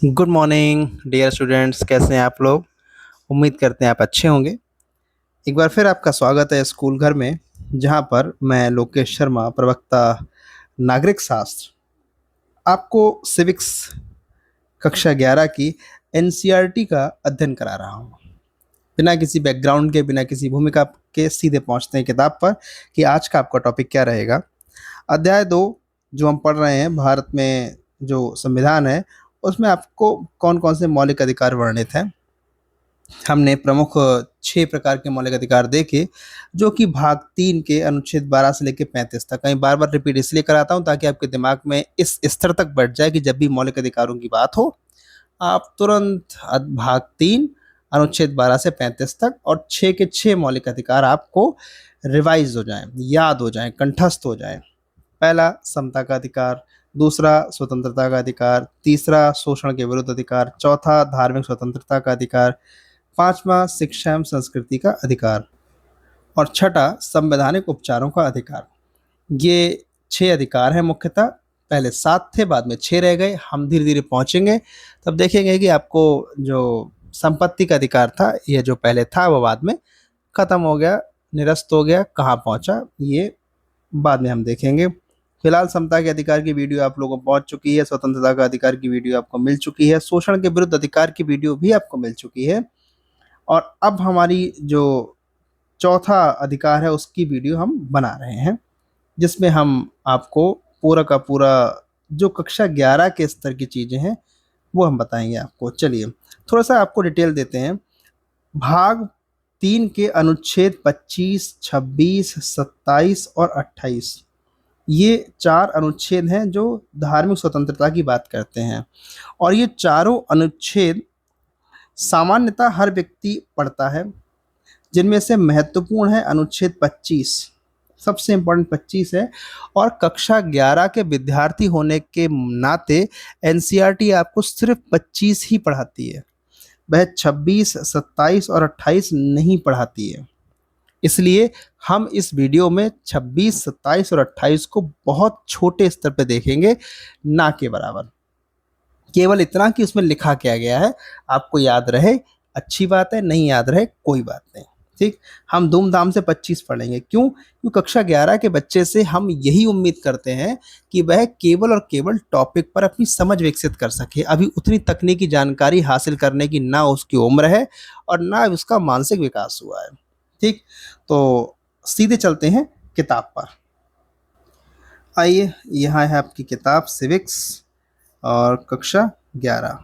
Good morning dear students, कैसे हैं आप लोग। उम्मीद करते हैं आप अच्छे होंगे। एक बार फिर आपका स्वागत है स्कूल घर में, जहां पर मैं लोकेश शर्मा, प्रवक्ता नागरिक शास्त्र, आपको सिविक्स कक्षा 11 की एनसीईआरटी का अध्ययन करा रहा हूं। बिना किसी बैकग्राउंड के, बिना किसी भूमिका के सीधे पहुंचते हैं किताब पर कि आज का आपका टॉपिक क्या रहेगा। अध्याय 2 जो हम पढ़ रहे हैं, भारत में जो संविधान है उसमें आपको कौन कौन से मौलिक अधिकार वर्णित हैं। हमने प्रमुख 6 प्रकार के मौलिक अधिकार देखे, जो कि भाग 3 के अनुच्छेद 12 से लेकर 35 तक। कहीं बार बार रिपीट इसलिए कराता हूँ ताकि आपके दिमाग में इस स्तर तक बैठ जाए कि जब भी मौलिक अधिकारों की बात हो, आप तुरंत भाग 3 अनुच्छेद 12 से 35 तक और 6 के 6 मौलिक अधिकार आपको रिवाइज हो जाएं, याद हो जाएं, कंठस्थ हो जाएं। पहला समता का अधिकार, दूसरा स्वतंत्रता का अधिकार, तीसरा शोषण के विरुद्ध अधिकार, चौथा धार्मिक स्वतंत्रता का अधिकार, पांचवा शिक्षा एवं संस्कृति का अधिकार और छठा संवैधानिक उपचारों का अधिकार। ये 6 अधिकार हैं मुख्यतः। पहले 7 थे, बाद में 6 रह गए। हम धीरे धीरे पहुंचेंगे, तब देखेंगे कि आपको जो संपत्ति का अधिकार था, ये जो पहले था वो बाद में खत्म हो गया, निरस्त हो गया, कहाँ पहुंचा ये बाद में हम देखेंगे। फिलहाल समता के अधिकार की वीडियो आप लोगों को पहुंच चुकी है, स्वतंत्रता का अधिकार की वीडियो आपको मिल चुकी है, शोषण के विरुद्ध अधिकार की वीडियो भी आपको मिल चुकी है। और अब हमारी जो चौथा अधिकार है उसकी वीडियो हम बना रहे हैं, जिसमें हम आपको पूरा का पूरा जो कक्षा 11 के स्तर की चीज़ें हैं वो हम बताएंगे आपको। चलिए थोड़ा सा आपको डिटेल देते हैं। भाग 3 के अनुच्छेद 25, 26, 27 और 28, ये 4 अनुच्छेद हैं जो धार्मिक स्वतंत्रता की बात करते हैं। और ये चारों अनुच्छेद सामान्यतः हर व्यक्ति पढ़ता है, जिनमें से महत्वपूर्ण है अनुच्छेद 25, सबसे इम्पोर्टेंट 25 है। और कक्षा 11 के विद्यार्थी होने के नाते एनसीईआरटी आपको सिर्फ 25 ही पढ़ाती है, वह 26, 27 और 28 नहीं पढ़ाती है। इसलिए हम इस वीडियो में 26, 27 और 28 को बहुत छोटे स्तर पर देखेंगे, ना के बराबर। केवल इतना कि उसमें लिखा क्या गया है आपको याद रहे, अच्छी बात है, नहीं याद रहे कोई बात नहीं। ठीक, हम धूमधाम से 25 पढ़ेंगे। क्यों? क्योंकि कक्षा 11 के बच्चे से हम यही उम्मीद करते हैं कि वह केवल और केवल टॉपिक पर अपनी समझ विकसित कर सके। अभी उतनी तकनीकी जानकारी हासिल करने की ना उसकी उम्र है और ना उसका मानसिक विकास हुआ है। ठीक, तो सीधे चलते हैं किताब पर। आइए, यहाँ है आपकी किताब सिविक्स और कक्षा 11।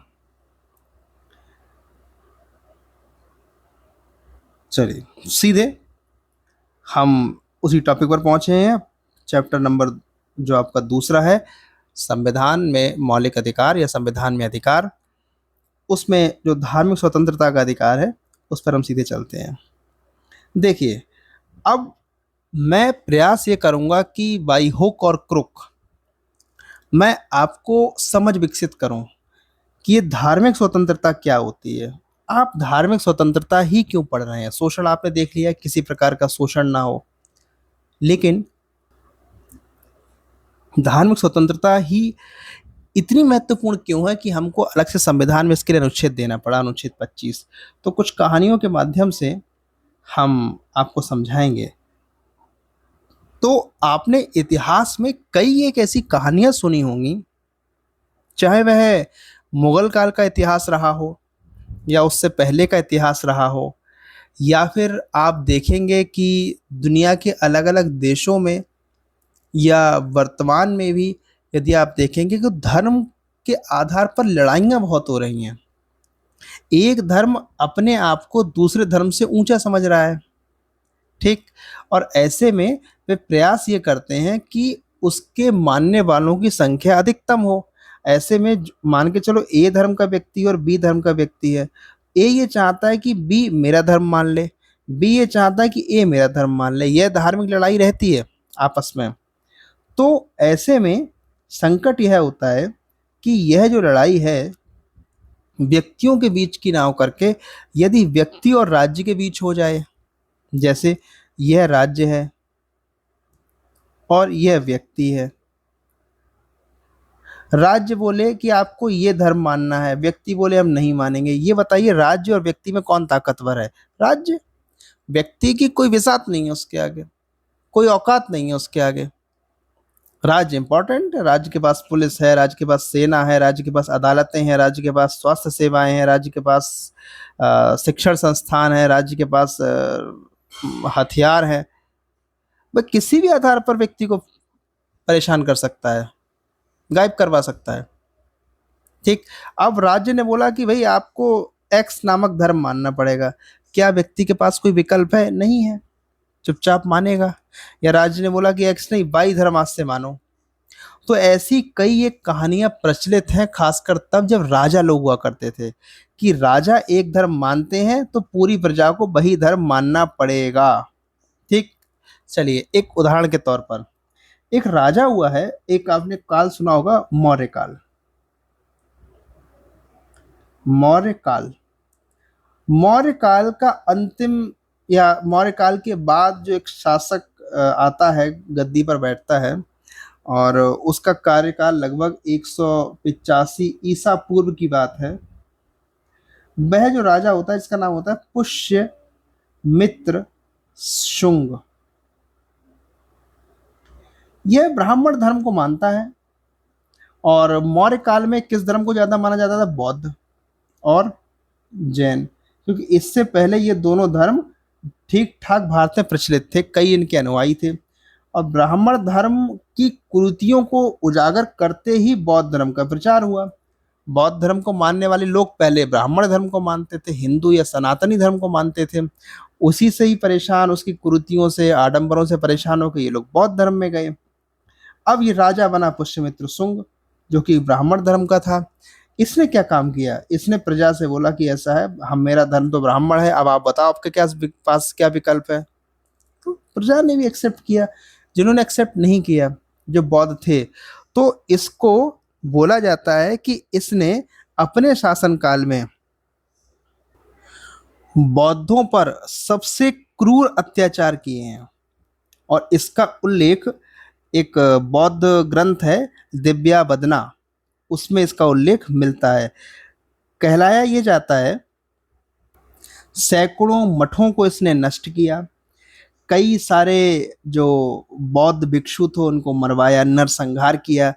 चलिए सीधे हम उसी टॉपिक पर पहुंचे हैं। चैप्टर नंबर जो आपका दूसरा है, संविधान में मौलिक अधिकार या संविधान में अधिकार, उसमें जो धार्मिक स्वतंत्रता का अधिकार है उस पर हम सीधे चलते हैं। देखिए, अब मैं प्रयास ये करूंगा कि बाई हुक और क्रुक मैं आपको समझ विकसित करूं कि ये धार्मिक स्वतंत्रता क्या होती है। आप धार्मिक स्वतंत्रता ही क्यों पढ़ रहे हैं? शोषण आपने देख लिया, किसी प्रकार का शोषण ना हो, लेकिन धार्मिक स्वतंत्रता ही इतनी महत्वपूर्ण क्यों है कि हमको अलग से संविधान में इसके लिए अनुच्छेद देना पड़ा, अनुच्छेद 25। तो कुछ कहानियों के माध्यम से हम आपको समझाएंगे। तो आपने इतिहास में कई एक ऐसी कहानियां सुनी होंगी, चाहे वह मुगल काल का इतिहास रहा हो या उससे पहले का इतिहास रहा हो, या फिर आप देखेंगे कि दुनिया के अलग अलग देशों में या वर्तमान में भी यदि आप देखेंगे कि धर्म के आधार पर लड़ाइयाँ बहुत हो रही हैं। एक धर्म अपने आप को दूसरे धर्म से ऊंचा समझ रहा है। ठीक, और ऐसे में वे प्रयास ये करते हैं कि उसके मानने वालों की संख्या अधिकतम हो। ऐसे में मान के चलो ए धर्म का व्यक्ति और बी धर्म का व्यक्ति है, ए ये चाहता है कि बी मेरा धर्म मान ले, बी ये चाहता है कि ए मेरा धर्म मान ले। यह धार्मिक लड़ाई रहती है आपस में। तो ऐसे में संकट यह होता है कि यह जो लड़ाई है व्यक्तियों के बीच की ना हो करके यदि व्यक्ति और राज्य के बीच हो जाए, जैसे यह राज्य है और यह व्यक्ति है, राज्य बोले कि आपको ये धर्म मानना है, व्यक्ति बोले हम नहीं मानेंगे। ये बताइए राज्य और व्यक्ति में कौन ताकतवर है? राज्य। व्यक्ति की कोई विसात नहीं है उसके आगे, कोई औकात नहीं है उसके आगे। राज्य इंपॉर्टेंट है, राज्य के पास पुलिस है, राज्य के पास सेना है, राज्य के पास अदालतें हैं, राज्य के पास स्वास्थ्य सेवाएं हैं, राज्य के पास शिक्षण संस्थान है, राज्य के पास हथियार है। वह किसी भी आधार पर व्यक्ति को परेशान कर सकता है, गायब करवा सकता है। ठीक। अब राज्य ने बोला कि भाई आपको एक्स नामक धर्म मानना पड़ेगा। क्या व्यक्ति के पास कोई विकल्प है? नहीं है, चुपचाप मानेगा। या राज्य ने बोला कि एक्स नहीं, वाई धर्म आज से मानो। तो ऐसी कई एक कहानियां प्रचलित हैं, खासकर तब जब राजा लोग हुआ करते थे, कि राजा एक धर्म मानते हैं तो पूरी प्रजा को वही धर्म मानना पड़ेगा। ठीक। चलिए एक उदाहरण के तौर पर, एक राजा हुआ है, एक आपने काल सुना होगा, मौर्य काल। मौर्य काल, मौर्य काल का अंतिम या मौर्य काल के बाद जो एक शासक आता है, गद्दी पर बैठता है, और उसका कार्यकाल लगभग 185 ईसा पूर्व की बात है। वह जो राजा होता है, इसका नाम होता है पुष्य मित्र शुंग। यह ब्राह्मण धर्म को मानता है। और मौर्य काल में किस धर्म को ज्यादा माना जाता था? बौद्ध और जैन, क्योंकि इससे पहले ये दोनों धर्म ठीक ठाक भारत में प्रचलित थे, कई इनके अनुयायी थे। और ब्राह्मण धर्म की कुरीतियों को उजागर करते ही बौद्ध धर्म का प्रचार हुआ। बौद्ध धर्म को मानने वाले लोग पहले ब्राह्मण धर्म को मानते थे, हिंदू या सनातनी धर्म को मानते थे। उसी से ही परेशान, उसकी कुरीतियों से, आडंबरों से परेशान होकर ये लोग बौद्ध धर्म में गए। अब ये राजा बना पुष्यमित्र शुंग, जो कि ब्राह्मण धर्म का था। इसने क्या काम किया? इसने प्रजा से बोला कि ऐसा है, हम, मेरा धर्म तो ब्राह्मण है, अब आप बताओ आपके क्या पास क्या विकल्प है। तो प्रजा ने भी एक्सेप्ट किया। जिन्होंने एक्सेप्ट नहीं किया, जो बौद्ध थे, तो इसको बोला जाता है कि इसने अपने शासनकाल में बौद्धों पर सबसे क्रूर अत्याचार किए हैं। और इसका उल्लेख एक बौद्ध ग्रंथ है, दिव्या बदना, उसमें इसका उल्लेख मिलता है। कहलाया ये जाता है सैकड़ों मठों को इसने नष्ट किया, कई सारे जो बौद्ध भिक्षु थे उनको मरवाया, नरसंहार किया,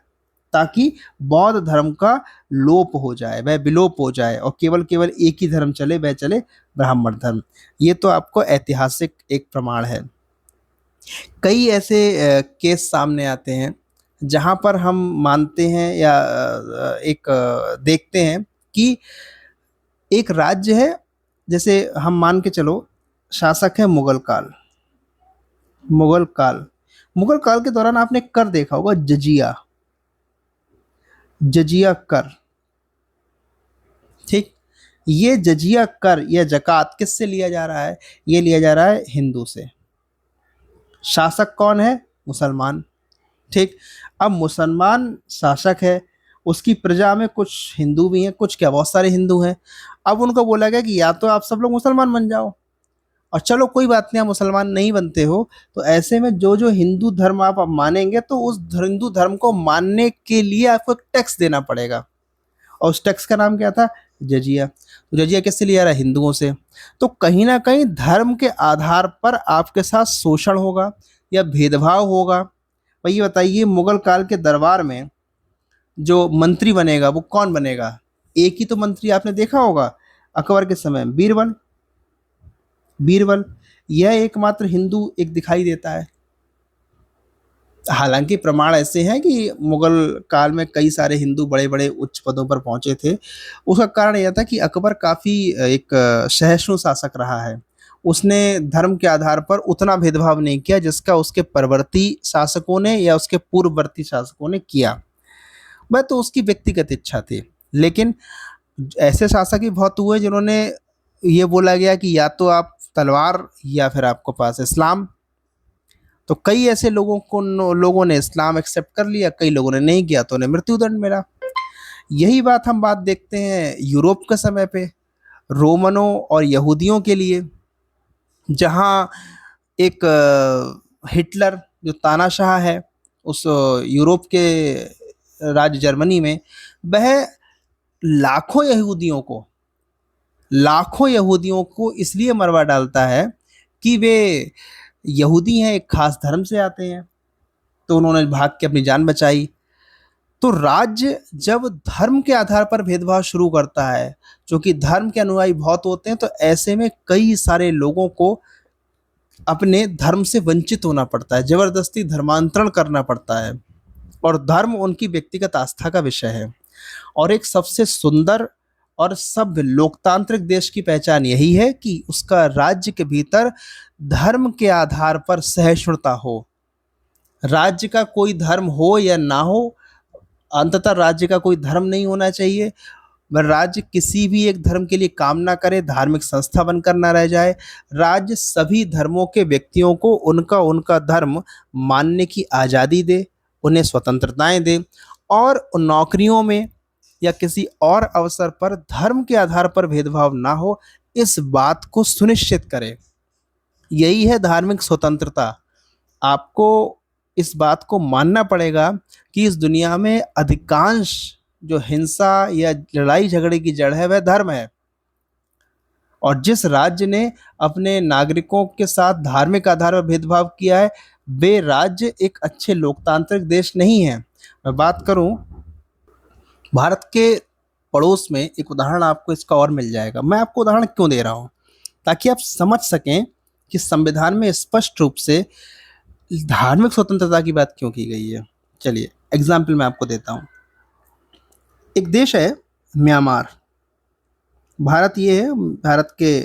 ताकि बौद्ध धर्म का लोप हो जाए, वह विलोप हो जाए, और केवल केवल एक ही धर्म चले, वह चले ब्राह्मण धर्म। ये तो आपको ऐतिहासिक एक प्रमाण है। कई ऐसे केस सामने आते हैं जहां पर हम मानते हैं या देखते हैं कि एक राज्य है, जैसे हम मान के चलो शासक है मुगल काल। मुगल काल, मुगल काल के दौरान आपने कर देखा होगा, जजिया, जजिया कर। ठीक। ये जजिया कर या जकात किससे लिया जा रहा है? ये लिया जा रहा है हिंदू से। शासक कौन है? मुसलमान। ठीक। अब मुसलमान शासक है, उसकी प्रजा में कुछ हिंदू भी हैं, कुछ क्या बहुत सारे हिंदू हैं। अब उनको बोला गया कि या तो आप सब लोग मुसलमान बन जाओ, और चलो कोई बात नहीं, आप मुसलमान नहीं बनते हो तो ऐसे में जो जो हिंदू धर्म आप अब मानेंगे, तो उस हिंदू धर्म को मानने के लिए आपको एक टैक्स देना पड़ेगा। और उस टैक्स का नाम क्या था? जजिया। तो जजिया किससे लिया रहा? हिंदुओं से। तो कहीं ना कहीं धर्म के आधार पर आपके साथ शोषण होगा या भेदभाव होगा। भाई ये बताइए, मुगल काल के दरबार में जो मंत्री बनेगा वो कौन बनेगा? एक ही तो मंत्री आपने देखा होगा अकबर के समय, बीरबल। बीरबल, यह एकमात्र हिंदू एक दिखाई देता है। हालांकि प्रमाण ऐसे हैं कि मुगल काल में कई सारे हिंदू बड़े बड़े उच्च पदों पर पहुंचे थे। उसका कारण यह था कि अकबर काफ़ी एक सहिष्णु शासक रहा है। उसने धर्म के आधार पर उतना भेदभाव नहीं किया जिसका उसके परवर्ती शासकों ने या उसके पूर्ववर्ती शासकों ने किया। वह तो उसकी व्यक्तिगत इच्छा थी। लेकिन ऐसे शासक भी बहुत हुए जिन्होंने ये बोला गया कि या तो आप तलवार या फिर आपको पास इस्लाम। तो कई ऐसे लोगों ने इस्लाम एक्सेप्ट कर लिया, कई लोगों ने नहीं किया, तो उन्हें मृत्युदंड मिला। यही बात देखते हैं यूरोप के समय पे, रोमनों और यहूदियों के लिए, जहाँ एक हिटलर जो तानाशाह है, उस यूरोप के राज्य जर्मनी में, वह लाखों यहूदियों को इसलिए मरवा डालता है कि वे यहूदी हैं, एक खास धर्म से आते हैं, तो उन्होंने भाग के अपनी जान बचाई। तो राज्य जब धर्म के आधार पर भेदभाव शुरू करता है, क्योंकि धर्म के अनुयायी बहुत होते हैं, तो ऐसे में कई सारे लोगों को अपने धर्म से वंचित होना पड़ता है, जबरदस्ती धर्मांतरण करना पड़ता है, और धर्म उनकी व्यक्तिगत आस्था का विषय है। और एक सबसे सुंदर और सभ्य लोकतांत्रिक देश की पहचान यही है कि उसका राज्य के भीतर धर्म के आधार पर सहिष्णुता हो। राज्य का कोई धर्म हो या ना हो, अंततः राज्य का कोई धर्म नहीं होना चाहिए। वह राज्य किसी भी एक धर्म के लिए काम ना करे, धार्मिक संस्था बनकर ना रह जाए। राज्य सभी धर्मों के व्यक्तियों को उनका उनका धर्म मानने की आज़ादी दे, उन्हें स्वतंत्रताएं दे, और नौकरियों में या किसी और अवसर पर धर्म के आधार पर भेदभाव ना हो, इस बात को सुनिश्चित करे। यही है धार्मिक स्वतंत्रता। आपको इस बात को मानना पड़ेगा कि इस दुनिया में अधिकांश जो हिंसा या लड़ाई झगड़े की जड़ है, वह धर्म है। और जिस राज्य ने अपने नागरिकों के साथ धार्मिक आधार पर भेदभाव किया है, वे राज्य एक अच्छे लोकतांत्रिक देश नहीं है। मैं बात करूं भारत के पड़ोस में, एक उदाहरण आपको इसका और मिल जाएगा। मैं आपको उदाहरण क्यों दे रहा हूं, ताकि आप समझ सकें कि संविधान में स्पष्ट रूप से धार्मिक स्वतंत्रता की बात क्यों की गई है। चलिए एग्जाम्पल मैं आपको देता हूं। एक देश है म्यांमार। भारत के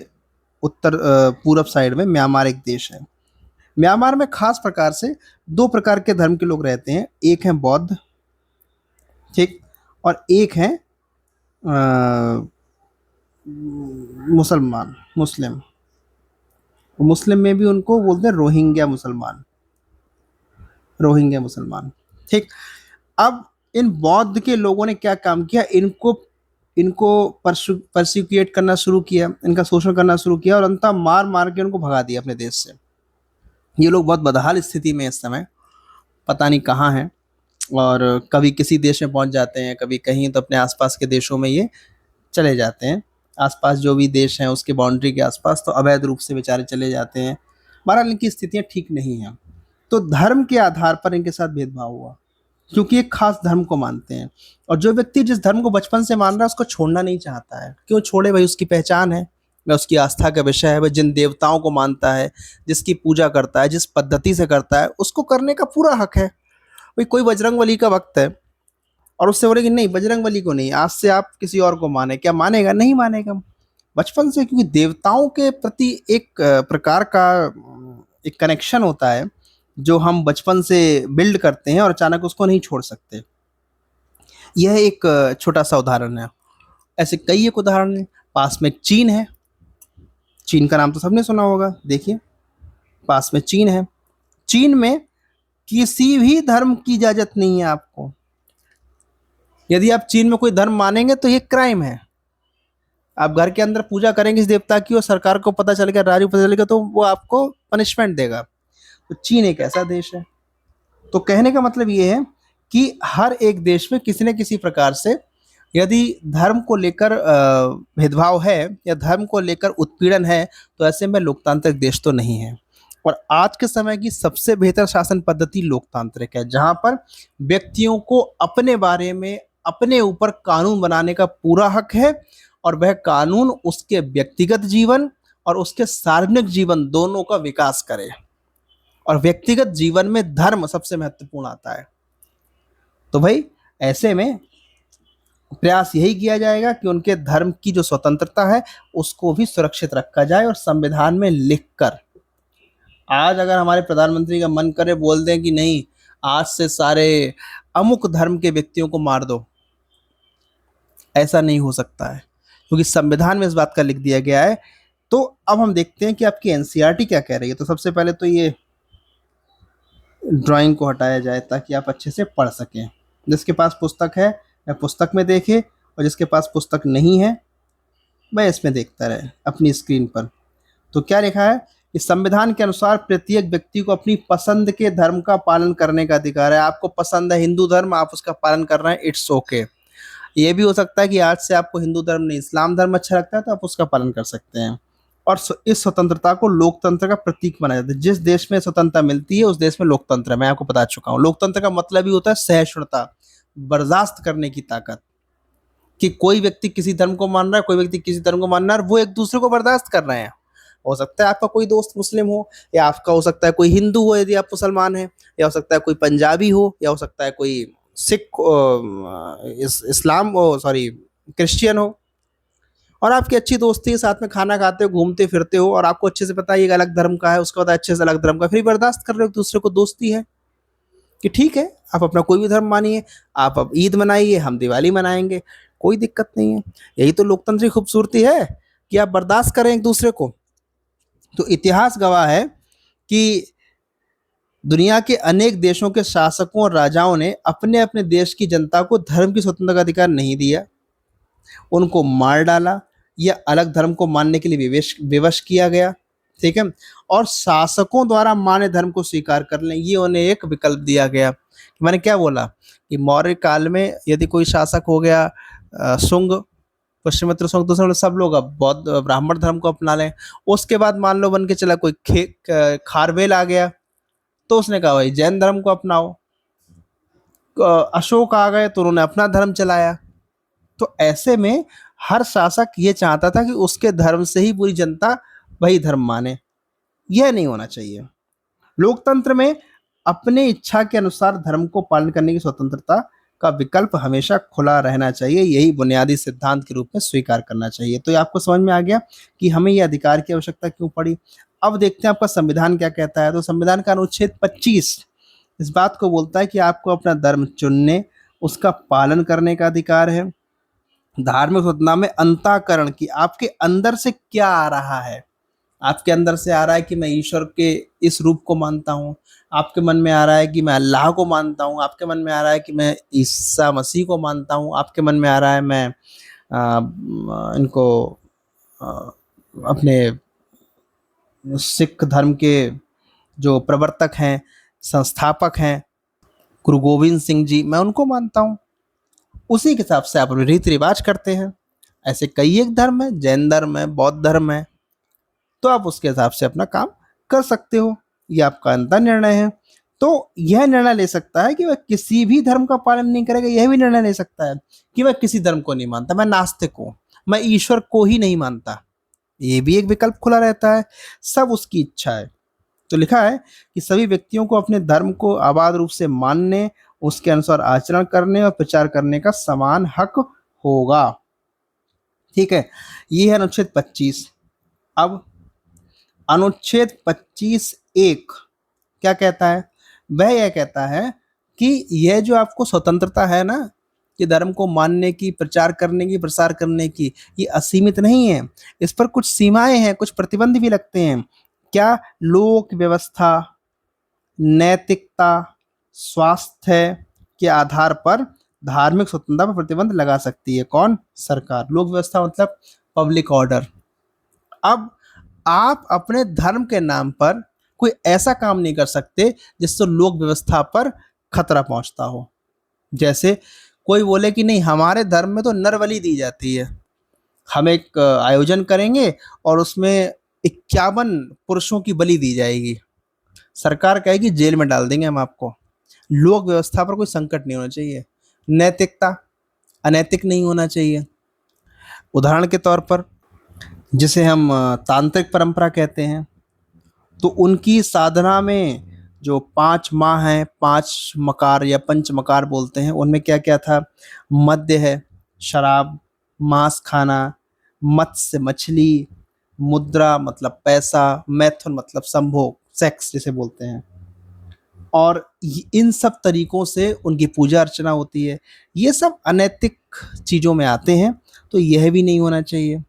उत्तर पूरब साइड में म्यांमार एक देश है। म्यांमार में खास प्रकार से दो प्रकार के धर्म के लोग रहते हैं। एक है बौद्ध, ठीक, और एक है मुस्लिम। मुस्लिम में भी उनको बोलते हैं रोहिंग्या मुसलमान, ठीक। अब इन बौद्ध के लोगों ने क्या काम किया, इनको परसिक्यूट करना शुरू किया, इनका शोषण करना शुरू किया, और अंततः मार मार के उनको भगा दिया अपने देश से। ये लोग बहुत बदहाल स्थिति में इस समय, पता नहीं कहाँ हैं, और कभी किसी देश में पहुंच जाते हैं, कभी कहीं, तो अपने आसपास के देशों में ये चले जाते हैं। आसपास जो भी देश हैं उसके बाउंड्री के आसपास तो अवैध रूप से बेचारे चले जाते हैं। बहरहाल इनकी स्थितियाँ ठीक नहीं हैं। तो धर्म के आधार पर इनके साथ भेदभाव हुआ, क्योंकि एक खास धर्म को मानते हैं, और जो व्यक्ति जिस धर्म को बचपन से मान रहा है उसको छोड़ना नहीं चाहता है। क्यों छोड़े भाई, उसकी पहचान है, वह उसकी आस्था का विषय है। वह जिन देवताओं को मानता है, जिसकी पूजा करता है, जिस पद्धति से करता है, उसको करने का पूरा हक है। भाई कोई बजरंगबली का भक्त है और उससे बोले कि नहीं बजरंगबली को नहीं, आज से आप किसी और को माने, क्या मानेगा? नहीं मानेगा बचपन से, क्योंकि देवताओं के प्रति एक प्रकार का एक कनेक्शन होता है जो हम बचपन से बिल्ड करते हैं और अचानक उसको नहीं छोड़ सकते। यह एक छोटा सा उदाहरण है। ऐसे कई एक उदाहरण है। पास में चीन है। चीन का नाम तो सबने सुना होगा। देखिए पास में चीन है। चीन में किसी भी धर्म की इजाजत नहीं है आपको। यदि आप चीन में कोई धर्म मानेंगे तो ये क्राइम है। आप घर के अंदर पूजा करेंगे इस देवता की और सरकार को पता चल गया, राजू पता चल गया, तो वो आपको पनिशमेंट देगा। तो चीन एक ऐसा देश है। तो कहने का मतलब ये है कि हर एक देश में किसी न किसी प्रकार से यदि धर्म को लेकर भेदभाव है या धर्म को लेकर उत्पीड़न है, तो ऐसे में लोकतांत्रिक देश तो नहीं है। और आज के समय की सबसे बेहतर शासन पद्धति लोकतांत्रिक है, जहां पर व्यक्तियों को अपने बारे में, अपने ऊपर कानून बनाने का पूरा हक है, और वह कानून उसके व्यक्तिगत जीवन और उसके सार्वजनिक जीवन दोनों का विकास करे। और व्यक्तिगत जीवन में धर्म सबसे महत्वपूर्ण आता है। तो भाई ऐसे में प्रयास यही किया जाएगा कि उनके धर्म की जो स्वतंत्रता है उसको भी सुरक्षित रखा जाए, और संविधान में लिखकर, आज अगर हमारे प्रधानमंत्री का मन करे बोल दें कि नहीं आज से सारे अमुक धर्म के व्यक्तियों को मार दो, ऐसा नहीं हो सकता है, क्योंकि संविधान में इस बात का लिख दिया गया है। तो अब हम देखते हैं कि आपकी एनसीईआरटी क्या कह रही है। तो सबसे पहले तो ये ड्राइंग को हटाया जाए ताकि आप अच्छे से पढ़ सकें। जिसके पास पुस्तक है वह पुस्तक में देखे, और जिसके पास पुस्तक नहीं है वह इसमें देखता रहे अपनी स्क्रीन पर। तो क्या लिखा है इस संविधान के अनुसार प्रत्येक व्यक्ति को अपनी पसंद के धर्म का पालन करने का अधिकार है। आपको पसंद है हिंदू धर्म, आप उसका पालन कर रहे हैं, इट्स ओके। ये भी हो सकता है कि आज से आपको हिंदू धर्म नहीं इस्लाम धर्म अच्छा लगता है तो आप उसका पालन कर सकते हैं। और इस स्वतंत्रता को लोकतंत्र का प्रतीक माना जाता है। जिस देश में स्वतंत्रता मिलती है उस देश में लोकतंत्र है। मैं आपको बता चुका हूँ, लोकतंत्र का मतलब ही होता है सहिष्णुता, बर्दाश्त करने की ताकत, कि कोई व्यक्ति किसी धर्म को मान रहा है, कोई व्यक्ति किसी धर्म को मान रहा है, और वो एक दूसरे को बर्दाश्त कर रहे हैं। हो सकता है आपका कोई दोस्त मुस्लिम हो, या आपका हो सकता है कोई हिंदू हो यदि आप मुसलमान हैं, या हो सकता है कोई पंजाबी हो, या हो सकता है कोई सिख इस्लाम सॉरी क्रिश्चियन हो, और आपकी अच्छी दोस्ती है, साथ में खाना खाते हो, घूमते फिरते हो, और आपको अच्छे से पता है ये अलग धर्म का है, उसका पता है अच्छे से अलग धर्म का, फिर बर्दाश्त कर रहे हो एक दूसरे को, दोस्ती है कि ठीक है आप अपना कोई भी धर्म मानिए, आप अब ईद मनाइए, हम दिवाली मनाएंगे, कोई दिक्कत नहीं है। यही तो लोकतंत्र की खूबसूरती है कि आप बर्दाश्त करें एक दूसरे को। तो इतिहास गवाह है कि दुनिया के अनेक देशों के शासकों और राजाओं ने अपने अपने देश की जनता को धर्म की स्वतंत्रता का अधिकार नहीं दिया, उनको मार डाला या अलग धर्म को मानने के लिए विवश किया गया, ठीक है। और शासकों द्वारा मान्य धर्म को स्वीकार कर लें, ये उन्हें एक विकल्प दिया गया। मैंने क्या बोला कि मौर्य काल में यदि कोई शासक हो गया शुंग, पुष्यमित्र शुंग, तो सब लोग अब बौद्ध ब्राह्मण धर्म को अपना लें। उसके बाद मान लो बन के चला कोई खारवेल आ गया, तो उसने कहा भाई जैन धर्म को अपनाओ। अशोक आ गए तो उन्होंने अपना धर्म चलाया। तो ऐसे में हर शासक ये चाहता था कि उसके धर्म से ही पूरी जनता वही धर्म माने। यह नहीं होना चाहिए। लोकतंत्र में अपने इच्छा के अनुसार धर्म को पालन करने की स्वतंत्रता का विकल्प हमेशा खुला रहना चाहिए, यही बुनियादी सिद्धांत के रूप में स्वीकार करना चाहिए। तो ये आपको समझ में आ गया कि हमें ये अधिकार की आवश्यकता क्यों पड़ी। अब देखते हैं आपका संविधान क्या कहता है। तो संविधान का अनुच्छेद 25 इस बात को बोलता है कि आपको अपना धर्म चुनने, उसका पालन करने का अधिकार है। धार्मिक स्वतंत्रता में अंतःकरण की आपके अंदर से क्या आ रहा है, आपके अंदर से आ रहा है कि मैं ईश्वर के इस रूप को मानता हूँ, आपके मन में आ रहा है कि मैं अल्लाह को मानता हूँ, आपके मन में आ रहा है कि मैं ईसा मसीह को मानता हूँ, आपके मन में आ रहा है मैं इनको अपने सिख धर्म के जो प्रवर्तक हैं, संस्थापक हैं, गुरु गोविंद सिंह जी, मैं उनको मानता हूँ। उसी के हिसाब से आप रीति रिवाज करते हैं। ऐसे कई एक धर्म है, जैन धर्म है, बौद्ध धर्म है, तो आप उसके हिसाब से अपना काम कर सकते हो। ये आपका अंतर निर्णय है। तो यह निर्णय ले सकता है कि वह किसी भी धर्म का पालन नहीं करेगा, यह भी निर्णय ले सकता है कि वह किसी धर्म को नहीं मानता, मैं नास्तिक हूँ, मैं ईश्वर को ही नहीं मानता, ये भी एक विकल्प खुला रहता है। सब उसकी इच्छा है। तो लिखा है कि सभी व्यक्तियों को अपने धर्म को आबाद रूप से मानने, उसके अनुसार आचरण करने और प्रचार करने का समान हक होगा। ठीक है, ये है अनुच्छेद 25। अब अनुच्छेद 25(1) क्या कहता है? वह यह कहता है कि यह जो आपको स्वतंत्रता है ना, कि धर्म को मानने की, प्रचार करने की, प्रसार करने की, ये असीमित नहीं है। इस पर कुछ सीमाएं हैं, कुछ प्रतिबंध भी लगते हैं। क्या? लोक व्यवस्था, नैतिकता, स्वास्थ्य के आधार पर धार्मिक स्वतंत्रता पर प्रतिबंध लगा सकती है। कौन? सरकार। लोक व्यवस्था मतलब पब्लिक ऑर्डर। अब आप अपने धर्म के नाम पर कोई ऐसा काम नहीं कर सकते जिससे लोक व्यवस्था पर खतरा पहुंचता हो। जैसे कोई बोले कि नहीं, हमारे धर्म में तो नरबलि दी जाती है, हम एक आयोजन करेंगे और उसमें 51 पुरुषों की बलि दी जाएगी, सरकार कहेगी जेल में डाल देंगे हम आपको। लोक व्यवस्था पर कोई संकट नहीं होना चाहिए। नैतिकता, अनैतिक नहीं होना चाहिए। उदाहरण के तौर पर जिसे हम तांत्रिक परंपरा कहते हैं, तो उनकी साधना में जो 5 माह हैं, 5 मकार या पंच मकार बोलते हैं, उनमें क्या क्या था? मद्य है, शराब, मांस खाना, मत्स्य मछली, मुद्रा मतलब पैसा, मैथुन मतलब संभोग, सेक्स जिसे बोलते हैं, और इन सब तरीकों से उनकी पूजा अर्चना होती है। ये सब अनैतिक चीज़ों में आते हैं, तो यह भी नहीं होना चाहिए।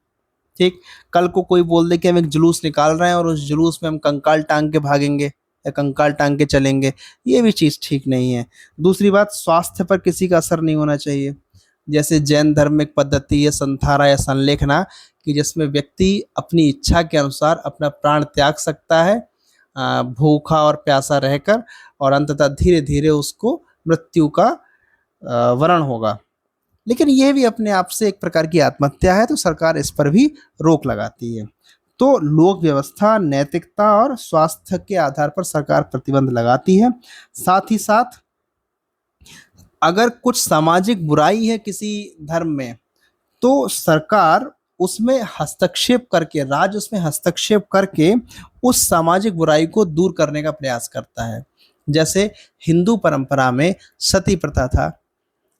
ठीक, कल को कोई बोल दे कि हम एक जुलूस निकाल रहे हैं और उस जुलूस में हम कंकाल टांग के भागेंगे या कंकाल टांग के चलेंगे, ये भी चीज़ ठीक नहीं है। दूसरी बात, स्वास्थ्य पर किसी का असर नहीं होना चाहिए। जैसे जैन धर्म में एक पद्धति है संथारा या संलेखना, कि जिसमें व्यक्ति अपनी इच्छा के अनुसार अपना प्राण त्याग सकता है भूखा और प्यासा रहकर, और अंततः धीरे धीरे उसको मृत्यु का वरण होगा। लेकिन यह भी अपने आप से एक प्रकार की आत्महत्या है, तो सरकार इस पर भी रोक लगाती है। तो लोक व्यवस्था, नैतिकता और स्वास्थ्य के आधार पर सरकार प्रतिबंध लगाती है। साथ ही साथ अगर कुछ सामाजिक बुराई है किसी धर्म में, तो सरकार उसमें हस्तक्षेप करके, राज्य उसमें हस्तक्षेप करके उस सामाजिक बुराई को दूर करने का प्रयास करता है। जैसे हिंदू परंपरा में सती प्रथा था।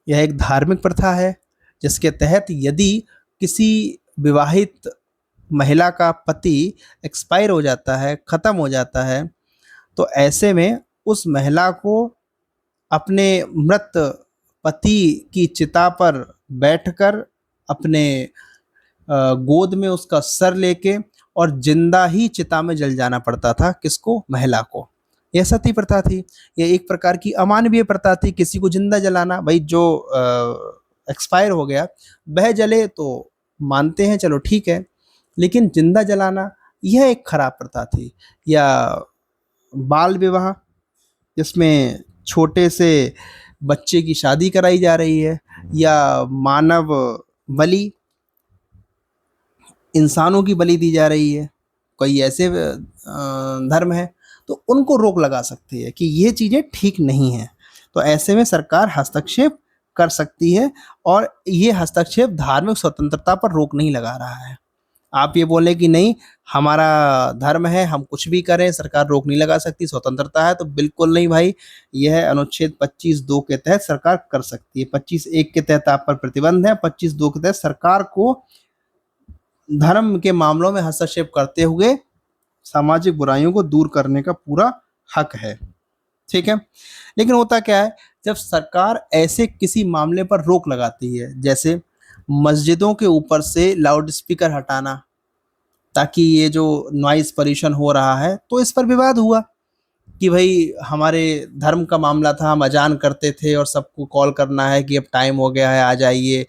यह एक धार्मिक प्रथा है जिसके तहत यदि किसी विवाहित महिला का पति एक्सपायर हो जाता है, खत्म हो जाता है, तो ऐसे में उस महिला को अपने मृत पति की चिता पर बैठकर अपने गोद में उसका सर लेके और जिंदा ही चिता में जल जाना पड़ता था। किसको? महिला को। यह सती प्रथा थी। यह एक प्रकार की अमानवीय प्रथा थी, किसी को जिंदा जलाना। भाई जो एक्सपायर हो गया वह जले तो मानते हैं, चलो ठीक है, लेकिन जिंदा जलाना यह एक खराब प्रथा थी। या बाल विवाह, जिसमें छोटे से बच्चे की शादी कराई जा रही है, या मानव बलि, इंसानों की बलि दी जा रही है। कोई ऐसे धर्म है तो उनको रोक लगा सकती है कि ये चीज़ें ठीक नहीं हैं। तो ऐसे में सरकार हस्तक्षेप कर सकती है, और ये हस्तक्षेप धार्मिक स्वतंत्रता पर रोक नहीं लगा रहा है। आप ये बोले कि नहीं हमारा धर्म है, हम कुछ भी करें, सरकार रोक नहीं लगा सकती, स्वतंत्रता है, तो बिल्कुल नहीं भाई। यह अनुच्छेद 25(2) के तहत सरकार कर सकती है। 25(1) के तहत आप पर प्रतिबंध है, 25(2) के तहत सरकार को धर्म के मामलों में हस्तक्षेप करते हुए सामाजिक बुराइयों को दूर करने का पूरा हक है। ठीक है, लेकिन होता क्या है जब सरकार ऐसे किसी मामले पर रोक लगाती है, जैसे मस्जिदों के ऊपर से लाउड स्पीकर हटाना ताकि ये जो नॉइज पॉल्यूशन हो रहा है, तो इस पर विवाद हुआ कि भाई हमारे धर्म का मामला था, हम अजान करते थे और सबको कॉल करना है कि अब टाइम हो गया है, आ जाइए,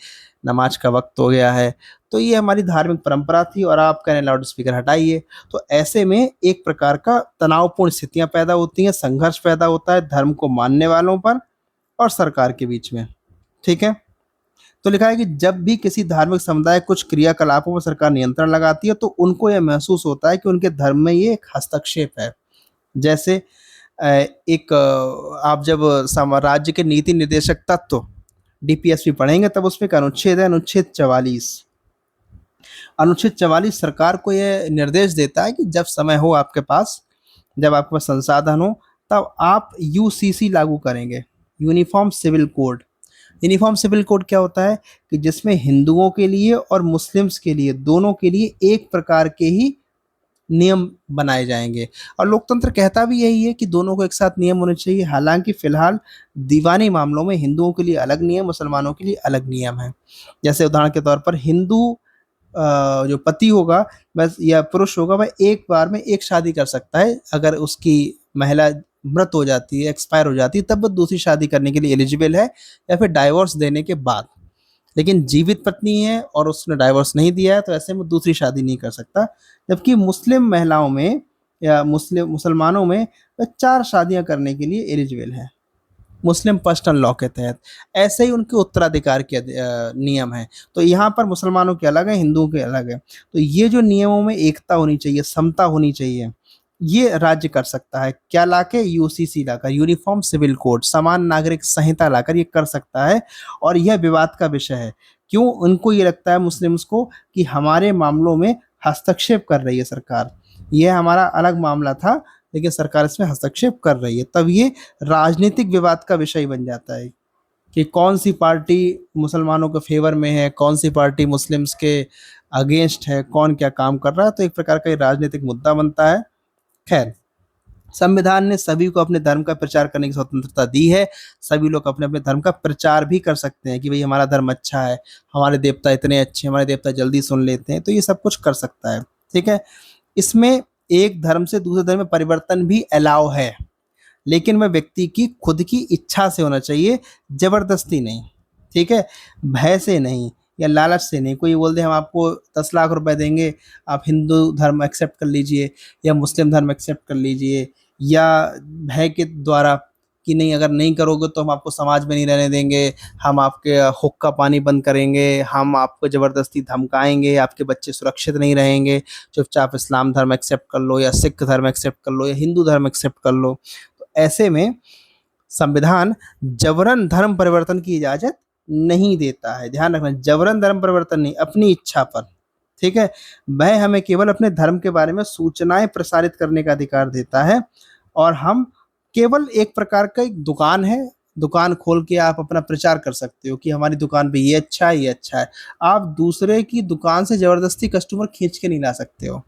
नमाज का वक्त हो गया है। तो ये हमारी धार्मिक परंपरा थी और आप कह रहे हैं लाउड स्पीकर हटाइए। तो ऐसे में एक प्रकार का तनावपूर्ण स्थितियां पैदा होती हैं, संघर्ष पैदा होता है धर्म को मानने वालों पर और सरकार के बीच में। ठीक है, तो लिखा है कि जब भी किसी धार्मिक समुदाय कुछ क्रियाकलापों पर सरकार नियंत्रण लगाती है, तो उनको यह महसूस होता है कि उनके धर्म में ये एक हस्तक्षेप है। जैसे एक आप जब राज्य के नीति निर्देशक तत्व डीपीएसपी पढ़ेंगे तब उसमें एक अनुच्छेद है, अनुच्छेद 44। अनुच्छेद 44 सरकार को यह निर्देश देता है कि जब समय हो आपके पास, जब आपके पास संसाधन हो, तब आप यूसीसी लागू करेंगे, uniform civil code. Uniform civil code क्या होता है कि जिसमें हिंदुओं के लिए और मुस्लिम्स के लिए, दोनों के लिए एक प्रकार के ही नियम बनाए जाएंगे। और लोकतंत्र कहता भी यही है कि दोनों को एक साथ नियम होने चाहिए। हालांकि फिलहाल दीवानी मामलों में हिंदुओं के लिए अलग नियम, मुसलमानों के लिए अलग नियम है। जैसे उदाहरण के तौर पर हिंदू जो पति होगा बस या पुरुष होगा, वह एक बार में एक शादी कर सकता है। अगर उसकी महिला मृत हो जाती है, एक्सपायर हो जाती है, तब वो दूसरी शादी करने के लिए एलिजिबल है, या फिर डाइवोर्स देने के बाद। लेकिन जीवित पत्नी है और उसने डाइवोर्स नहीं दिया है, तो ऐसे में दूसरी शादी नहीं कर सकता। जबकि मुस्लिम महिलाओं में या मुसलमानों में 4 शादियां करने के लिए एलिजिबल है मुस्लिम पर्सनल लॉ के तहत। ऐसे ही उनके उत्तराधिकार के नियम है। तो यहाँ पर मुसलमानों के अलग है, हिंदुओं के अलग है। तो ये जो नियमों में एकता होनी चाहिए, समता होनी चाहिए, ये राज्य कर सकता है। क्या लाके? यूसीसी लाकर, यूनिफॉर्म सिविल कोड, समान नागरिक संहिता लाकर ये कर सकता है। और यह विवाद का विषय है। क्यों? उनको ये लगता है मुस्लिम्स को कि हमारे मामलों में हस्तक्षेप कर रही है सरकार, यह हमारा अलग मामला था लेकिन सरकार इसमें हस्तक्षेप कर रही है। तब ये राजनीतिक विवाद का विषय बन जाता है कि कौन सी पार्टी मुसलमानों के फेवर में है, कौन सी पार्टी मुस्लिम्स के अगेंस्ट है, कौन क्या काम कर रहा है। तो एक प्रकार का ये राजनीतिक मुद्दा बनता है। खैर, संविधान ने सभी को अपने धर्म का प्रचार करने की स्वतंत्रता दी है। सभी लोग अपने अपने धर्म का प्रचार भी कर सकते हैं कि भाई हमारा धर्म अच्छा है, हमारे देवता इतने अच्छे, हमारे देवता जल्दी सुन लेते हैं। तो ये सब कुछ कर सकता है। ठीक है, इसमें एक धर्म से दूसरे धर्म में परिवर्तन भी अलाउ है, लेकिन वह व्यक्ति की खुद की इच्छा से होना चाहिए, जबरदस्ती नहीं। ठीक है? भय से नहीं या लालच से नहीं। कोई बोल दे हम आपको 10 लाख रुपए देंगे, आप हिंदू धर्म एक्सेप्ट कर लीजिए या मुस्लिम धर्म एक्सेप्ट कर लीजिए, या भय के द्वारा कि नहीं अगर नहीं करोगे तो हम आपको समाज में नहीं रहने देंगे, हम आपके हुक्का पानी बंद करेंगे, हम आपको ज़बरदस्ती धमकाएँगे, आपके बच्चे सुरक्षित नहीं रहेंगे, चुपचाप इस्लाम धर्म एक्सेप्ट कर लो या सिख धर्म एक्सेप्ट कर लो या हिंदू धर्म एक्सेप्ट कर लो। तो ऐसे में संविधान जबरन धर्म परिवर्तन की इजाज़त नहीं देता है। ध्यान रखना, जबरन धर्म परिवर्तन नहीं, अपनी इच्छा पर, ठीक है? वह हमें केवल अपने धर्म के बारे में सूचनाएँ प्रसारित करने का अधिकार देता है, और हम केवल एक प्रकार का एक दुकान है, दुकान खोल के आप अपना प्रचार कर सकते हो कि हमारी दुकान पे ये अच्छा है, ये अच्छा है। आप दूसरे की दुकान से ज़बरदस्ती कस्टमर खींच के नहीं ला सकते हो।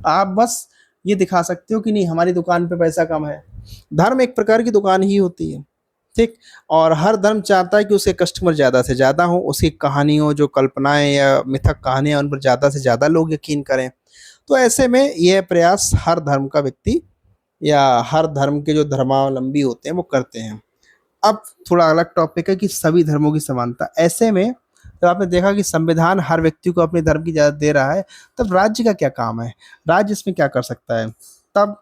आप बस ये दिखा सकते हो कि नहीं हमारी दुकान पे पैसा कम है। धर्म एक प्रकार की दुकान ही होती है, ठीक? और हर धर्म चाहता है कि उसके कस्टमर ज़्यादा से ज़्यादा हों, उसकी कहानियों जो कल्पनाएँ या मिथक कहानियाँ उन पर ज़्यादा से ज़्यादा लोग यकीन करें। तो ऐसे में यह प्रयास हर धर्म का व्यक्ति या हर धर्म के जो धर्मावलंबी होते हैं वो करते हैं। अब थोड़ा अलग टॉपिक है कि सभी धर्मों की समानता। ऐसे में जब आपने देखा कि संविधान हर व्यक्ति को अपने धर्म की इजाज़त दे रहा है, तब राज्य का क्या काम है? राज्य इसमें क्या कर सकता है? तब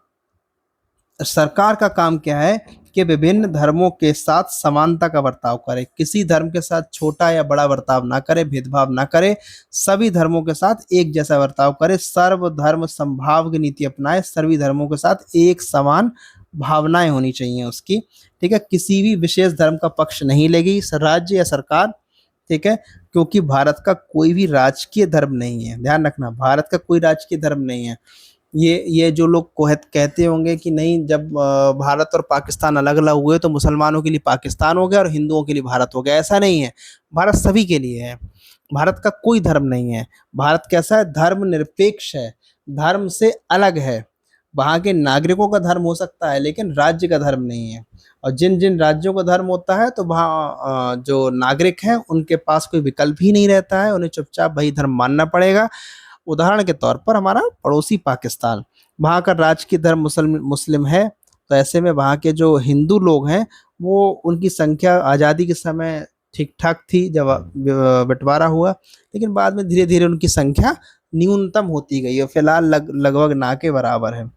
सरकार का काम क्या है कि विभिन्न धर्मों के साथ समानता का बर्ताव करे, किसी धर्म के साथ छोटा या बड़ा बर्ताव ना करे, भेदभाव ना करे, सभी धर्मों के साथ एक जैसा बर्ताव करे, सर्वधर्म समभाव की नीति अपनाए, सभी धर्मों के साथ एक समान भावनाएं होनी चाहिए उसकी, ठीक है? किसी भी विशेष धर्म का पक्ष नहीं लेगी राज्य या सरकार, ठीक है? क्योंकि भारत का कोई भी राजकीय धर्म नहीं है, ध्यान रखना, भारत का कोई राजकीय धर्म नहीं है। ये जो लोग कहते होंगे कि नहीं जब भारत और पाकिस्तान अलग-अलग हुए तो मुसलमानों के लिए पाकिस्तान हो गया और हिंदुओं के लिए भारत हो गया, ऐसा नहीं है। भारत सभी के लिए है। भारत का कोई धर्म नहीं है। भारत कैसा है? धर्मनिरपेक्ष है, धर्म से अलग है। वहाँ के नागरिकों का धर्म हो सकता है लेकिन राज्य का धर्म नहीं है। और जिन-जिन राज्यों का धर्म होता है तो वहाँ जो नागरिक हैं उनके पास कोई विकल्प ही नहीं रहता है, उन्हें चुपचाप वही धर्म मानना पड़ेगा। उदाहरण के तौर पर हमारा पड़ोसी पाकिस्तान, वहाँ का राजकीय धर्म मुस्लिम है, तो ऐसे में वहाँ के जो हिंदू लोग हैं, वो उनकी संख्या आज़ादी के समय ठीक-ठाक थी जब बँटवारा हुआ, लेकिन बाद में धीरे-धीरे उनकी संख्या न्यूनतम होती गई और फिलहाल लगभग ना के बराबर है।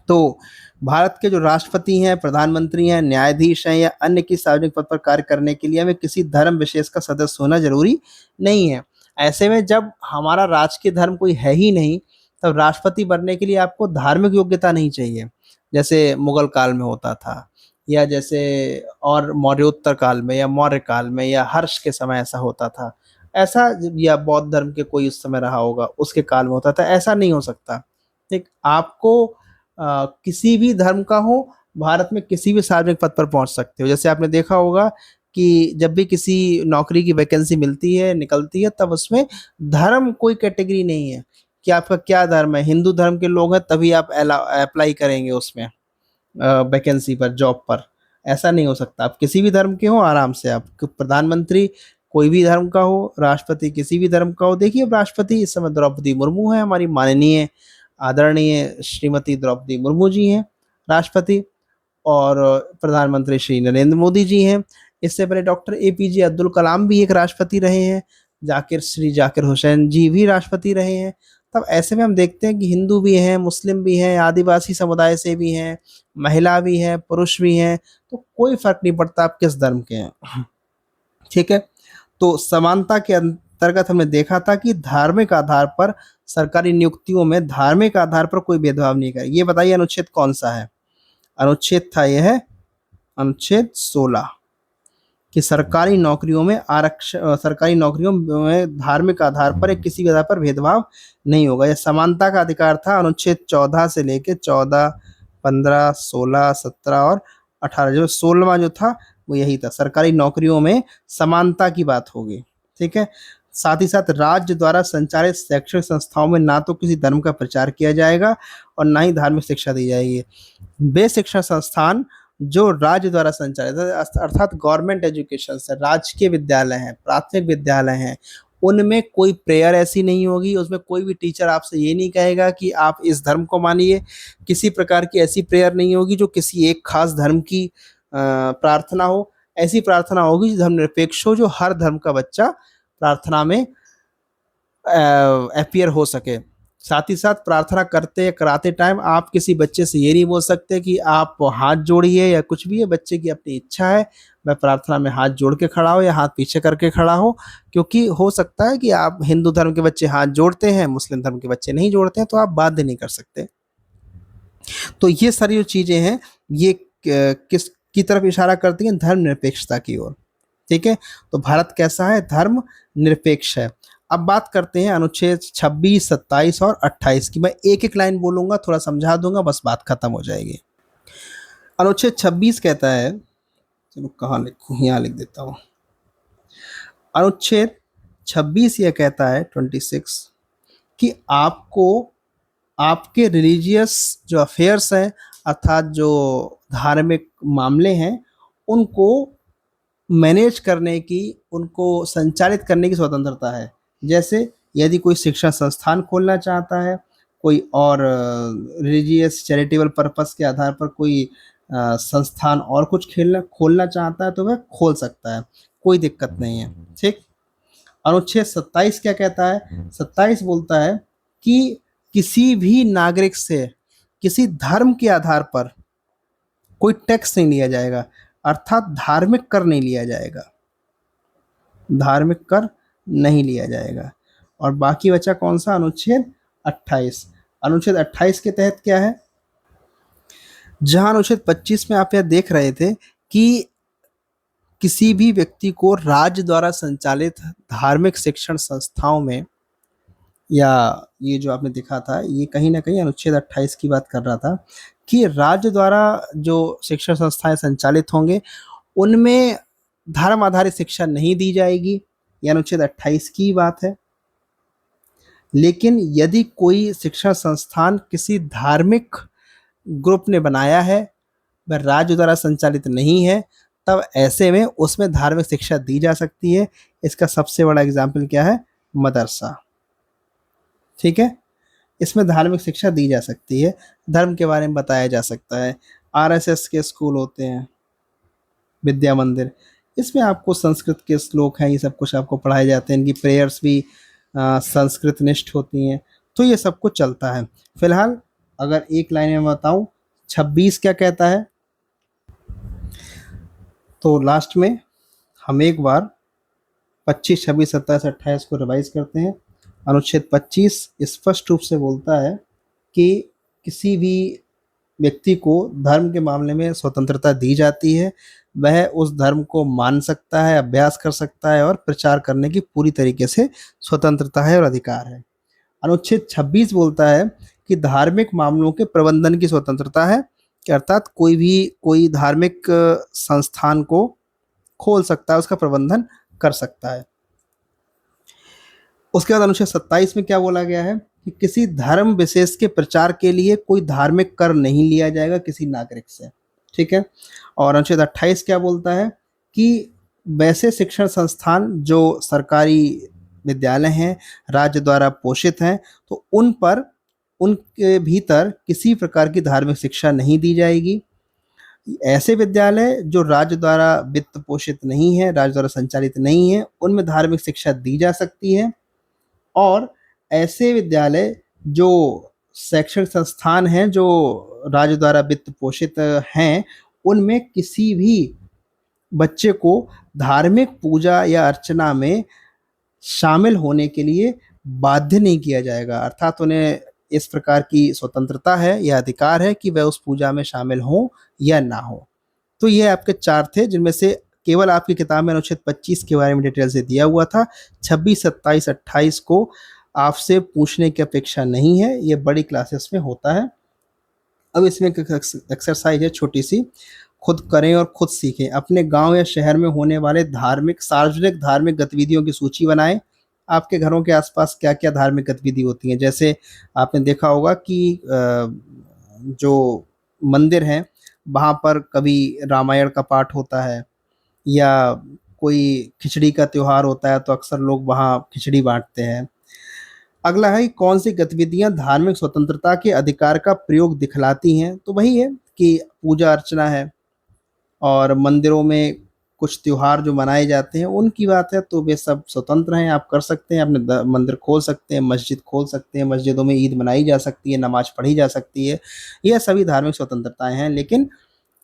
तो भारत के जो राष्ट्रपति हैं, प्रधानमंत्री हैं, न्यायाधीश हैं या अन्य किसी सार्वजनिक पद पर कार्य करने के लिए हमें किसी धर्म विशेष का सदस्य होना ज़रूरी नहीं है। ऐसे में जब हमारा राजकीय धर्म कोई है ही नहीं, तब राष्ट्रपति बनने के लिए आपको धार्मिक योग्यता नहीं चाहिए, जैसे मुगल काल में होता था या जैसे और मौर्योत्तर काल में या मौर्य काल में या हर्ष के समय ऐसा होता था। ऐसा या बौद्ध धर्म के कोई उस समय रहा होगा, उसके काल में होता था, ऐसा नहीं हो सकता। ठीक, आपको किसी भी धर्म का हो, भारत में किसी भी सार्वजनिक पद पर पहुँच सकते हो। जैसे आपने देखा होगा कि जब भी किसी नौकरी की वैकेंसी मिलती है, निकलती है, तब उसमें धर्म कोई कैटेगरी नहीं है कि आपका क्या धर्म है। हिंदू धर्म के लोग हैं तभी आप अप्लाई करेंगे उसमें वैकेंसी पर, जॉब पर। ऐसा नहीं हो सकता। आप किसी भी धर्म के हो, आराम से आप प्रधानमंत्री कोई भी धर्म का हो, राष्ट्रपति किसी भी धर्म का हो। देखिए, अब राष्ट्रपति इस समय द्रौपदी मुर्मू हैं, हमारी माननीय आदरणीय श्रीमती द्रौपदी मुर्मू जी हैं राष्ट्रपति, और प्रधानमंत्री श्री नरेंद्र मोदी जी हैं। इससे पहले डॉक्टर एपीजे अब्दुल कलाम भी एक राष्ट्रपति रहे हैं, श्री जाकिर हुसैन जी भी राष्ट्रपति रहे हैं। तब ऐसे में हम देखते हैं कि हिंदू भी हैं, मुस्लिम भी हैं, आदिवासी समुदाय से भी हैं, महिला भी हैं, पुरुष भी हैं, तो कोई फ़र्क नहीं पड़ता आप किस धर्म के हैं। ठीक है? तो समानता के अंतर्गत हमने देखा था कि धार्मिक आधार पर सरकारी नियुक्तियों में धार्मिक आधार पर कोई भेदभाव नहीं करे। ये बताइए अनुच्छेद कौन-सा है? अनुच्छेद था यह अनुच्छेद 16 कि सरकारी नौकरियों में धार्मिक आधार पर या किसी भी आधार पर भेदभाव नहीं होगा। यह समानता का अधिकार था अनुच्छेद 14 से लेके 14, 15, 16, 17 और 18, जो 16वां जो था वो यही था, सरकारी नौकरियों में समानता की बात होगी। ठीक है? साथ ही साथ राज्य द्वारा संचालित शैक्षणिक संस्थाओं में ना तो किसी धर्म का प्रचार किया जाएगा और ना ही धार्मिक शिक्षा दी जाएगी। वे शिक्षण संस्थान जो राज्य द्वारा संचालित है, अर्थात गवर्नमेंट एजुकेशन है, राजकीय विद्यालय हैं, प्राथमिक विद्यालय हैं, उनमें कोई प्रेयर ऐसी नहीं होगी, उसमें कोई भी टीचर आपसे ये नहीं कहेगा कि आप इस धर्म को मानिए। किसी प्रकार की ऐसी प्रेयर नहीं होगी जो किसी एक खास धर्म की प्रार्थना हो। ऐसी प्रार्थना होगी जो धर्मनिरपेक्ष हो, जो हर धर्म का बच्चा प्रार्थना में अपीयर हो सके। साथ ही साथ प्रार्थना करते या कराते टाइम आप किसी बच्चे से ये नहीं बोल सकते कि आप हाथ जोड़िए या कुछ भी है। बच्चे की अपनी इच्छा है, वह प्रार्थना में हाथ जोड़ के खड़ा हो या हाथ पीछे करके खड़ा हो, क्योंकि हो सकता है कि आप हिंदू धर्म के बच्चे हाथ जोड़ते हैं, मुस्लिम धर्म के बच्चे नहीं जोड़ते हैं, तो आप बाध्य नहीं कर सकते। तो ये सारी जो चीज़ें हैं, ये किस की तरफ इशारा करती हैं? धर्मनिरपेक्षता की ओर। ठीक है, तो भारत कैसा है? धर्म निरपेक्ष है। अब बात करते हैं अनुच्छेद 26, 27 और 28 की। मैं एक एक लाइन बोलूंगा, थोड़ा समझा दूंगा, बस बात खत्म हो जाएगी। अनुच्छेद 26 कहता है, चलो कहाँ लिखूं, यहाँ लिख देता हूँ। अनुच्छेद 26 यह कहता है, 26, कि आपको आपके रिलीजियस जो अफेयर्स हैं, अर्थात जो धार्मिक मामले हैं, उनको मैनेज करने की, उनको संचालित करने की स्वतंत्रता है। जैसे यदि कोई शिक्षण संस्थान खोलना चाहता है, कोई और रिलीजियस चैरिटेबल पर्पस के आधार पर कोई संस्थान और कुछ खोलना चाहता है, तो वह खोल सकता है, कोई दिक्कत नहीं है। ठीक। अनुच्छेद 27 क्या कहता है? 27 बोलता है कि किसी भी नागरिक से किसी धर्म के आधार पर कोई टैक्स नहीं लिया जाएगा, अर्थात धार्मिक कर नहीं लिया जाएगा, धार्मिक कर नहीं लिया जाएगा। और बाकी बचा कौन सा? अनुच्छेद 28। अनुच्छेद 28 के तहत क्या है? जहां अनुच्छेद 25 में आप यह देख रहे थे कि किसी भी व्यक्ति को राज्य द्वारा संचालित धार्मिक शिक्षण संस्थाओं में, या ये जो आपने देखा था, ये कहीं ना कहीं अनुच्छेद 28 की बात कर रहा था कि राज्य द्वारा जो शिक्षण संस्थाएं संचालित होंगे उनमें धर्म आधारित शिक्षा नहीं दी जाएगी, यह अनुच्छेद 28 की बात है। लेकिन यदि कोई शिक्षण संस्थान किसी धार्मिक ग्रुप ने बनाया है, वह राज्य द्वारा संचालित नहीं है, तब ऐसे में उसमें धार्मिक शिक्षा दी जा सकती है। इसका सबसे बड़ा एग्जाम्पल क्या है? मदरसा। ठीक है, इसमें धार्मिक शिक्षा दी जा सकती है, धर्म के बारे में बताया जा सकता है। आरएसएस के स्कूल होते हैं, विद्या मंदिर, इसमें आपको संस्कृत के श्लोक हैं, ये सब कुछ आपको पढ़ाए जाते हैं, इनकी प्रेयर्स भी संस्कृत निष्ठ होती हैं, तो ये सब कुछ चलता है। फिलहाल अगर एक लाइन में बताऊं, 26 क्या कहता है, तो लास्ट में हम एक बार 25, 26, 27, 28 को रिवाइज करते हैं। अनुच्छेद 25 स्पष्ट रूप से बोलता है कि किसी भी व्यक्ति को धर्म के मामले में स्वतंत्रता दी जाती है, वह उस धर्म को मान सकता है, अभ्यास कर सकता है और प्रचार करने की पूरी तरीके से स्वतंत्रता है और अधिकार है। अनुच्छेद 26 बोलता है कि धार्मिक मामलों के प्रबंधन की स्वतंत्रता है, कि अर्थात कोई धार्मिक संस्थान को खोल सकता है, उसका प्रबंधन कर सकता है। उसके बाद अनुच्छेद 27 में क्या बोला गया है कि किसी धर्म विशेष के प्रचार के लिए कोई धार्मिक कर नहीं लिया जाएगा किसी नागरिक से। ठीक है, और अनुच्छेद 28 क्या बोलता है कि वैसे शिक्षण संस्थान जो सरकारी विद्यालय हैं, राज्य द्वारा पोषित हैं, तो उन पर, उनके भीतर किसी प्रकार की धार्मिक शिक्षा नहीं दी जाएगी। ऐसे विद्यालय जो राज्य द्वारा वित्त पोषित नहीं है, राज्य द्वारा संचालित नहीं है, उनमें धार्मिक शिक्षा दी जा सकती है। और ऐसे विद्यालय जो शैक्षणिक संस्थान हैं जो राज्य द्वारा वित्त पोषित हैं, उनमें किसी भी बच्चे को धार्मिक पूजा या अर्चना में शामिल होने के लिए बाध्य नहीं किया जाएगा, अर्थात उन्हें इस प्रकार की स्वतंत्रता है या अधिकार है कि वह उस पूजा में शामिल हो या ना हो। तो ये आपके 4 थे, जिनमें से केवल आपकी किताब में अनुच्छेद 25 के बारे में डिटेल से दिया हुआ था। 26, 27, 28 को आपसे पूछने की अपेक्षा नहीं है, ये बड़ी क्लासेस में होता है। अब इसमें एक एक्सरसाइज है छोटी सी, खुद करें और खुद सीखें। अपने गांव या शहर में होने वाले सार्वजनिक धार्मिक गतिविधियों की सूची बनाएं। आपके घरों के आसपास क्या क्या धार्मिक गतिविधि होती हैं, जैसे आपने देखा होगा कि जो मंदिर हैं वहाँ पर कभी रामायण का पाठ होता है, या कोई खिचड़ी का त्योहार होता है तो अक्सर लोग वहाँ खिचड़ी बांटते हैं। अगला है कौन सी गतिविधियां धार्मिक स्वतंत्रता के अधिकार का प्रयोग दिखलाती हैं, तो वही है कि पूजा अर्चना है, और मंदिरों में कुछ त्योहार जो मनाए जाते हैं उनकी बात है तो वे सब स्वतंत्र हैं, आप कर सकते हैं, अपने मंदिर खोल सकते हैं, मस्जिद खोल सकते हैं, मस्जिदों में ईद मनाई जा सकती है, नमाज पढ़ी जा सकती है, यह सभी धार्मिक स्वतंत्रताएं हैं। लेकिन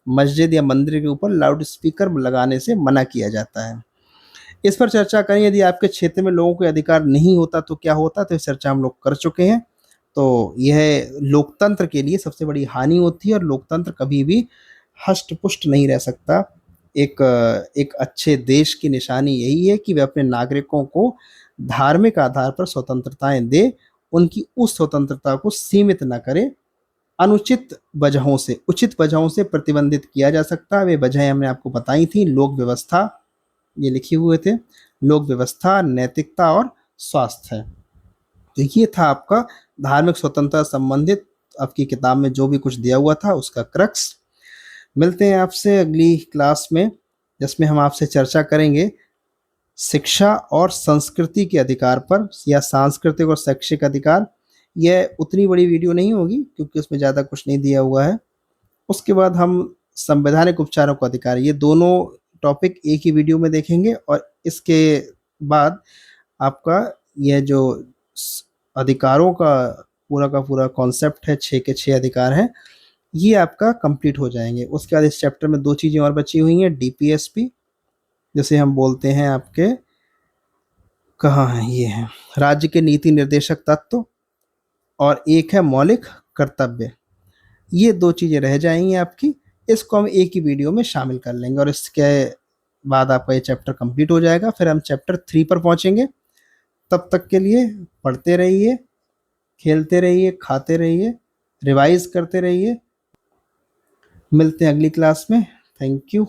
मस्जिद या मंदिर के ऊपर लाउड स्पीकर लगाने से मना किया जाता है। इस पर चर्चा करें, यदि आपके क्षेत्र में लोगों को अधिकार नहीं होता तो क्या होता, तो इस चर्चा हम लोग कर चुके हैं। तो यह लोकतंत्र के लिए सबसे बड़ी हानि होती है और लोकतंत्र कभी भी हष्ट पुष्ट नहीं रह सकता। एक अच्छे देश की निशानी यही है कि वे अपने नागरिकों को धार्मिक आधार पर स्वतंत्रताएं दे, उनकी उस स्वतंत्रता को सीमित न करे। अनुचित वजहों से उचित वजहों से प्रतिबंधित किया जा सकता है। वे वजहें हमने आपको बताई थी, लोक व्यवस्था, ये लिखे हुए थे, लोक व्यवस्था, नैतिकता और स्वास्थ्य है। तो ये था आपका धार्मिक स्वतंत्रता संबंधित आपकी किताब में जो भी कुछ दिया हुआ था उसका क्रक्स। मिलते हैं आपसे अगली क्लास में, जिसमें हम आपसे चर्चा करेंगे शिक्षा और संस्कृति के अधिकार पर, या सांस्कृतिक और शैक्षिक अधिकार। यह उतनी बड़ी वीडियो नहीं होगी क्योंकि उसमें ज़्यादा कुछ नहीं दिया हुआ है। उसके बाद हम संवैधानिक उपचारों का अधिकार, ये दोनों टॉपिक एक ही वीडियो में देखेंगे। और इसके बाद आपका यह जो अधिकारों का पूरा कॉन्सेप्ट है, 6 के 6 अधिकार हैं, ये आपका कंप्लीट हो जाएंगे। उसके बाद इस चैप्टर में 2 चीज़ें और बची हुई हैं, डीपीएसपी जैसे हम बोलते हैं आपके, कहाँ है, ये है राज्य के नीति निर्देशक तत्व, और एक है मौलिक कर्तव्य। ये 2 चीज़ें रह जाएंगी आपकी, इसको हम एक ही वीडियो में शामिल कर लेंगे और इसके बाद आपका ये चैप्टर कंप्लीट हो जाएगा। फिर हम चैप्टर 3 पर पहुंचेंगे। तब तक के लिए पढ़ते रहिए, खेलते रहिए, खाते रहिए, रिवाइज करते रहिए। मिलते हैं अगली क्लास में। Thank you.